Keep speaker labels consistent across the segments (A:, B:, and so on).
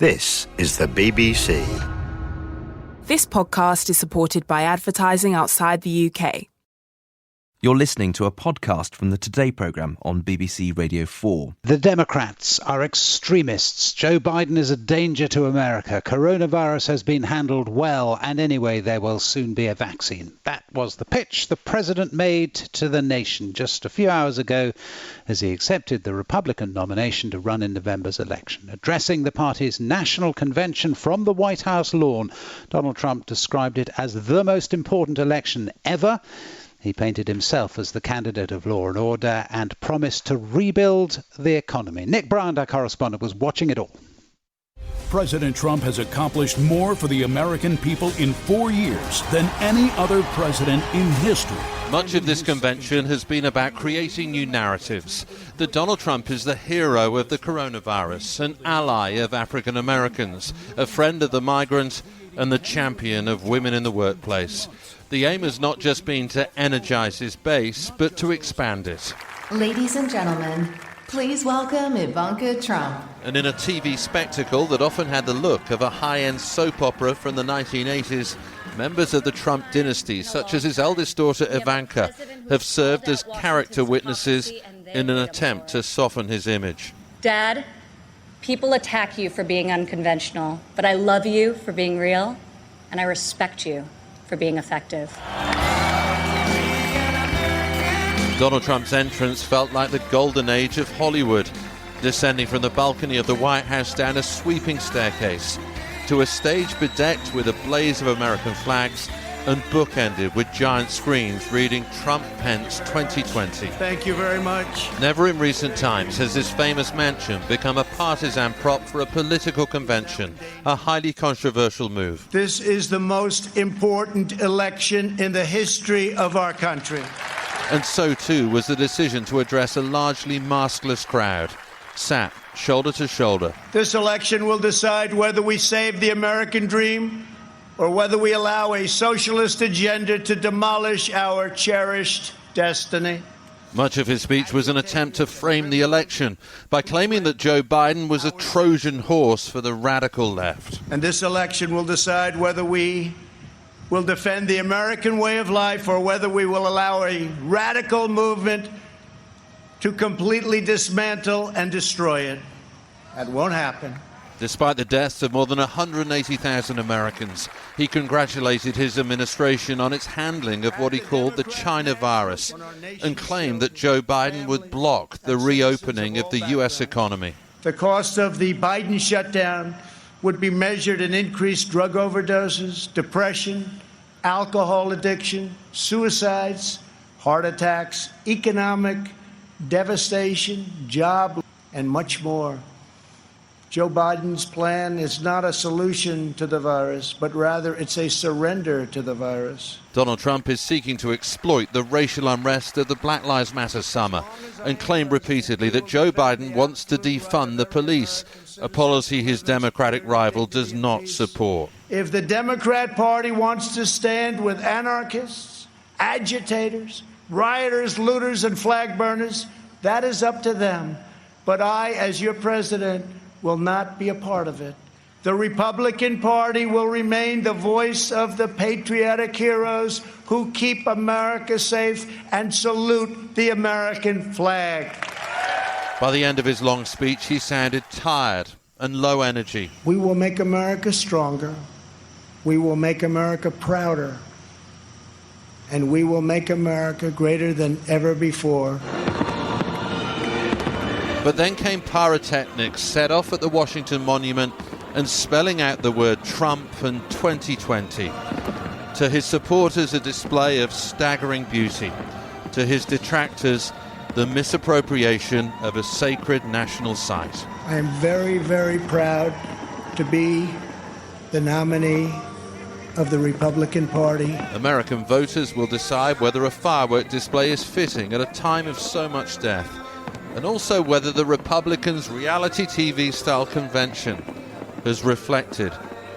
A: This is the BBC.
B: This podcast is supported by advertising outside the UK.
C: You're listening to a podcast from the Today programme on BBC Radio 4.
D: The Democrats are extremists. Joe Biden is a danger to America. Coronavirus has been handled well, and anyway, there will soon be a vaccine. That was the pitch the president made to the nation just a few hours ago as he accepted the Republican nomination to run in November's election. Addressing the party's national convention from the White House lawn, Donald Trump described it as the most important election ever. He painted himself as the candidate of law and order and promised to rebuild the economy. Nick Bryant, our correspondent, was watching it all.
E: President Trump has accomplished more for the American people in 4 years than any other president in history.
F: Much of this convention has been about creating new narratives. That Donald Trump is the hero of the coronavirus, an ally of African Americans, a friend of the migrant, and the champion of women in the workplace. The aim has not just been to energize his base, but to expand it.
G: Ladies and gentlemen, please welcome Ivanka Trump.
F: And in a TV spectacle that often had the look of a high-end soap opera from the 1980s, members of the Trump dynasty, such as his eldest daughter Ivanka, have served as character witnesses in an attempt to soften his image.
H: Dad, people attack you for being unconventional, but I love you for being real, and I respect you for being effective.
F: Donald Trump's entrance felt like the golden age of Hollywood, descending from the balcony of the White House down a sweeping staircase to a stage bedecked with a blaze of American flags and bookended with giant screens reading Trump-Pence 2020.
I: Thank you very much.
F: Never in recent times has this famous mansion become a partisan prop for a political convention, a highly controversial move.
I: This is the most important election in the history of our country.
F: And so too was the decision to address a largely maskless crowd, sat shoulder to shoulder.
I: This election will decide whether we save the American dream or whether we allow a socialist agenda to demolish our cherished destiny.
F: Much of his speech was an attempt to frame the election by claiming that Joe Biden was a Trojan horse for the radical left.
I: And this election will decide whether we will defend the American way of life or whether we will allow a radical movement to completely dismantle and destroy it. That won't happen.
F: Despite the deaths of more than 180,000 Americans, he congratulated his administration on its handling of what he called the China virus and claimed that Joe Biden would block the reopening of the U.S. economy.
I: The cost of the Biden shutdown would be measured in increased drug overdoses, depression, alcohol addiction, suicides, heart attacks, economic devastation, job, and much more. Joe Biden's plan is not a solution to the virus, but rather it's a surrender to the virus.
F: Donald Trump is seeking to exploit the racial unrest of the Black Lives Matter summer and claimed repeatedly that Joe Biden wants to defund the police, a policy his Democratic rival does not support.
I: If the Democrat Party wants to stand with anarchists, agitators, rioters, looters, and flag burners, that is up to them. But I, as your president, will not be a part of it. The Republican Party will remain the voice of the patriotic heroes who keep America safe and salute the American flag.
F: By the end of his long speech, he sounded tired and low energy.
I: We will make America stronger. We will make America prouder. And we will make America greater than ever before.
F: But then came pyrotechnics set off at the Washington Monument and spelling out the word Trump and 2020. To his supporters, a display of staggering beauty. To his detractors, the misappropriation of a sacred national site.
I: I am very, very proud to be the nominee of the Republican Party.
F: American voters will decide whether a firework display is fitting at a time of so much death, and also whether the Republicans' reality TV-style convention has reflected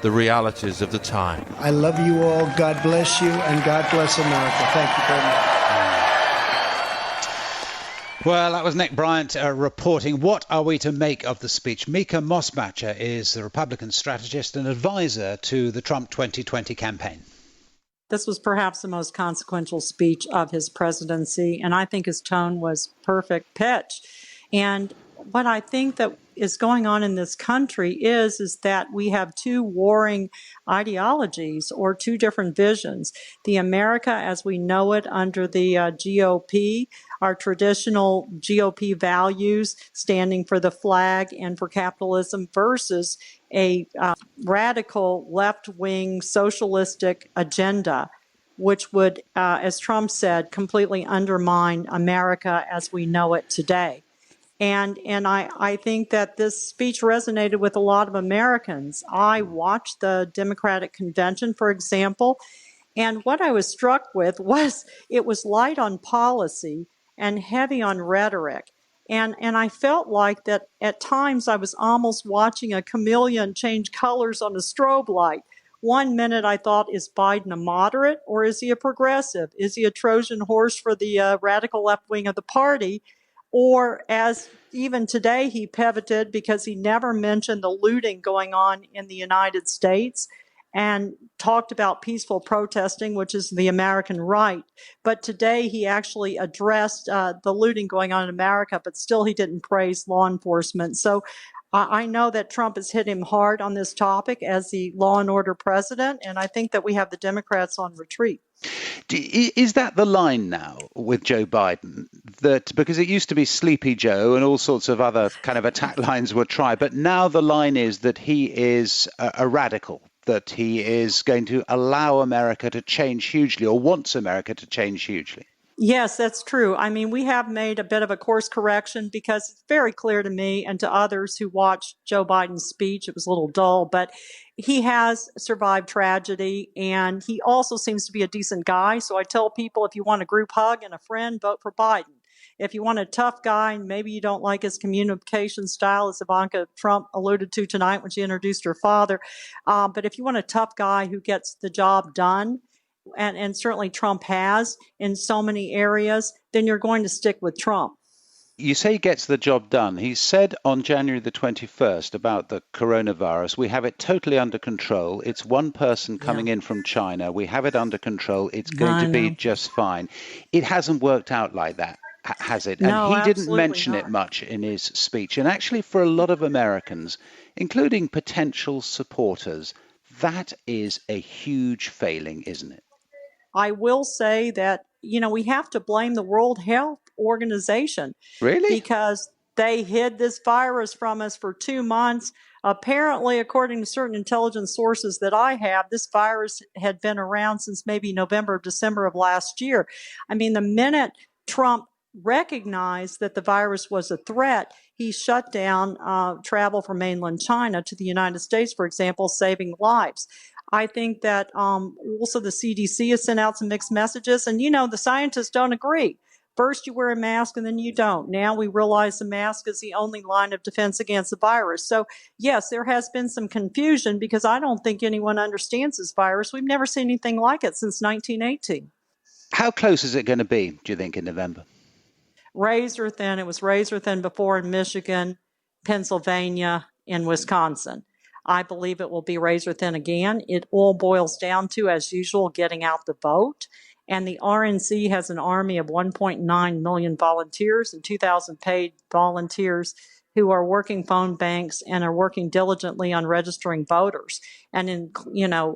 F: the realities of the time.
I: I love you all. God bless you, and God bless America. Thank you very much.
D: Well, that was Nick Bryant reporting. What are we to make of the speech? Mica Mosbacher is the Republican strategist and advisor to the Trump 2020 campaign.
J: This was perhaps the most consequential speech of his presidency, and I think his tone was perfect pitch. And what I think that is going on in this country is that we have two warring ideologies or two different visions. The America as we know it under the GOP, our traditional GOP values standing for the flag and for capitalism versus a radical left-wing socialistic agenda, which would, as Trump said, completely undermine America as we know it today. And I think that this speech resonated with a lot of Americans. I watched the Democratic convention, for example, and what I was struck with was it was light on policy and heavy on rhetoric. And I felt like that at times I was almost watching a chameleon change colors on a strobe light. One minute I thought, is Biden a moderate or is he a progressive? Is he a Trojan horse for the radical left wing of the party? Or as even today he pivoted because he never mentioned the looting going on in the United States and talked about peaceful protesting, which is the American right. But today he actually addressed the looting going on in America, but still he didn't praise law enforcement. So I know that Trump has hit him hard on this topic as the law and order president, and I think that we have the Democrats on retreat.
D: Is that the line now with Joe Biden? That because it used to be Sleepy Joe and all sorts of other kind of attack lines were tried, but now the line is that he is a radical, that he is going to allow America to change hugely or wants America to change hugely?
J: Yes, that's true. I mean, we have made a bit of a course correction because it's very clear to me and to others who watched Joe Biden's speech. It was a little dull, but he has survived tragedy and he also seems to be a decent guy. So I tell people, if you want a group hug and a friend, vote for Biden. If you want a tough guy and maybe you don't like his communication style, as Ivanka Trump alluded to tonight when she introduced her father, but if you want a tough guy who gets the job done, and certainly Trump has in so many areas, then you're going to stick with Trump.
D: You say he gets the job done. He said on January the 21st about the coronavirus, we have it totally under control. It's one person coming in from China. We have it under control. It's going to be just fine. It hasn't worked out like that, has it?
J: No,
D: and he didn't
J: absolutely
D: mention
J: not.
D: it much in his speech. And actually, for a lot of Americans, including potential supporters, that is a huge failing, isn't it?
J: I will say that, we have to blame the World Health Organization.
D: Really?
J: Because they hid this virus from us for 2 months. Apparently, according to certain intelligence sources that I have, this virus had been around since maybe November, December of last year. I mean, the minute Trump recognized that the virus was a threat, he shut down travel from mainland China to the United States, for example, saving lives. I think that also the CDC has sent out some mixed messages. And, the scientists don't agree. First, you wear a mask and then you don't. Now we realize the mask is the only line of defense against the virus. So, yes, there has been some confusion because I don't think anyone understands this virus. We've never seen anything like it since 1918.
D: How close is it going to be, do you think, in November?
J: Razor thin. It was razor thin before in Michigan, Pennsylvania, and Wisconsin. I believe it will be razor thin again. It all boils down to, as usual, getting out the vote. And the RNC has an army of 1.9 million volunteers and 2,000 paid volunteers who are working phone banks and are working diligently on registering voters and,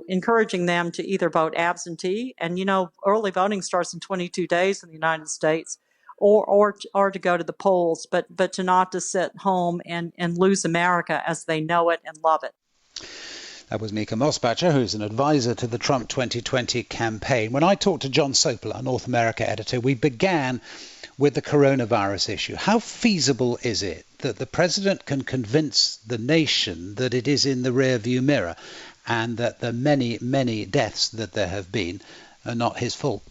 J: encouraging them to either vote absentee. And, early voting starts in 22 days in the United States. Or to go to the polls, but to not to sit home and lose America as they know it and love it.
D: That was Mica Mosbacher, who's an advisor to the Trump 2020 campaign. When I talked to John Sopel, our North America editor, we began with the coronavirus issue. How feasible is it that the president can convince the nation that it is in the rearview mirror and that the many, many deaths that there have been are not his fault?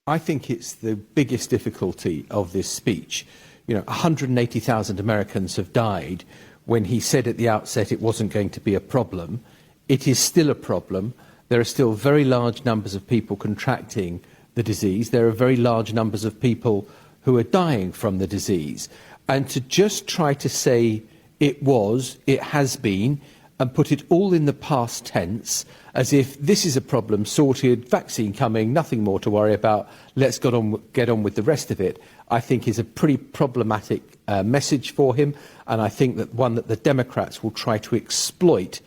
K: I think it's the biggest difficulty of this speech. 180,000 Americans have died when he said at the outset it wasn't going to be a problem. It is still a problem. There are still very large numbers of people contracting the disease. There are very large numbers of people who are dying from the disease. And to just try to say it has been, and put it all in the past tense, as if this is a problem sorted, vaccine coming, nothing more to worry about, let's get on with the rest of it, I think is a pretty problematic message for him, and I think that one that the Democrats will try to exploit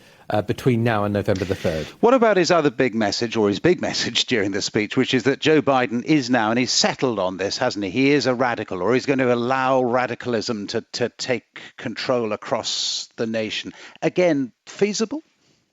K: between now and November the 3rd.
D: What about his other big message, or his big message during the speech, which is that Joe Biden is now, and he's settled on this, hasn't he? He is a radical, or he's going to allow radicalism to take control across the nation. Again, feasible?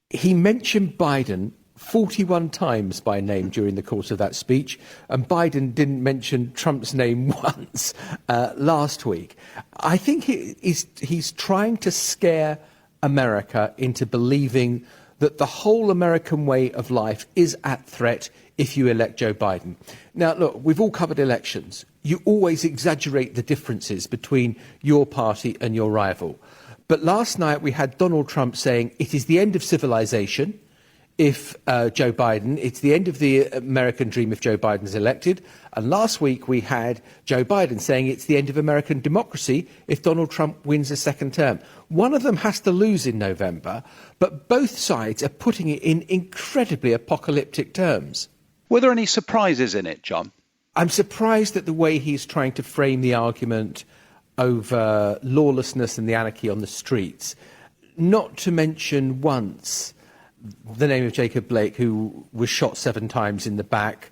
K: He mentioned Biden 41 times by name during the course of that speech, and Biden didn't mention Trump's name once last week. I think he's trying to scare America into believing that the whole American way of life is at threat if you elect Joe Biden. Now, look, we've all covered elections. You always exaggerate the differences between your party and your rival. But last night we had Donald Trump saying it is the end of civilization if Joe Biden, it's the end of the American dream if Joe Biden's elected. And last week we had Joe Biden saying it's the end of American democracy if Donald Trump wins a second term. One of them has to lose in November, but both sides are putting it in incredibly apocalyptic terms.
D: Were there any surprises in it, John?
K: I'm surprised at the way he's trying to frame the argument over lawlessness and the anarchy on the streets, not to mention once the name of Jacob Blake, who was shot 7 times in the back,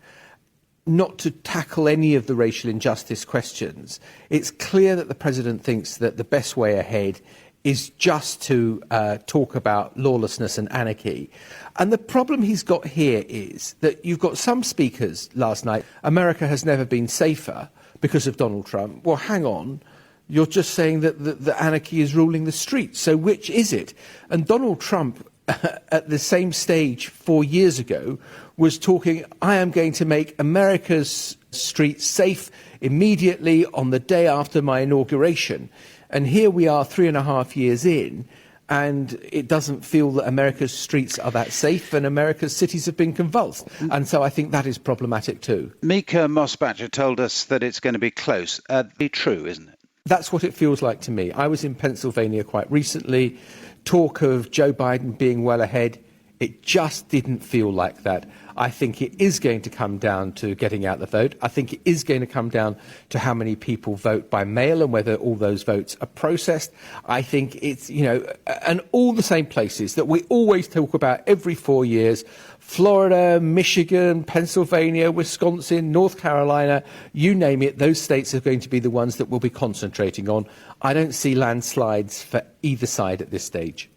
K: not to tackle any of the racial injustice questions. It's clear that the president thinks that the best way ahead is just to talk about lawlessness and anarchy. And the problem he's got here is that you've got some speakers last night, America has never been safer because of Donald Trump. Well, hang on. You're just saying that the anarchy is ruling the streets. So which is it? And Donald Trump, at the same stage 4 years ago, was talking, I am going to make America's streets safe immediately on the day after my inauguration. And here we are 3.5 years in, and it doesn't feel that America's streets are that safe, and America's cities have been convulsed. And so I think that is problematic too.
D: Mica Mosbacher told us that it's going to be close. Be true, isn't it?
K: That's what it feels like to me. I was in Pennsylvania quite recently. Talk of Joe Biden being well ahead, it just didn't feel like that. I think it is going to come down to getting out the vote. I think it is going to come down to how many people vote by mail and whether all those votes are processed. I think it's, and all the same places that we always talk about every 4 years, Florida, Michigan, Pennsylvania, Wisconsin, North Carolina, you name it, those states are going to be the ones that we'll be concentrating on. I don't see landslides for either side at this stage.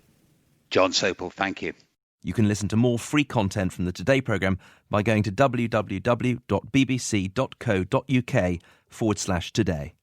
D: John Sopel, thank you.
C: You can listen to more free content from the Today programme by going to www.bbc.co.uk/today.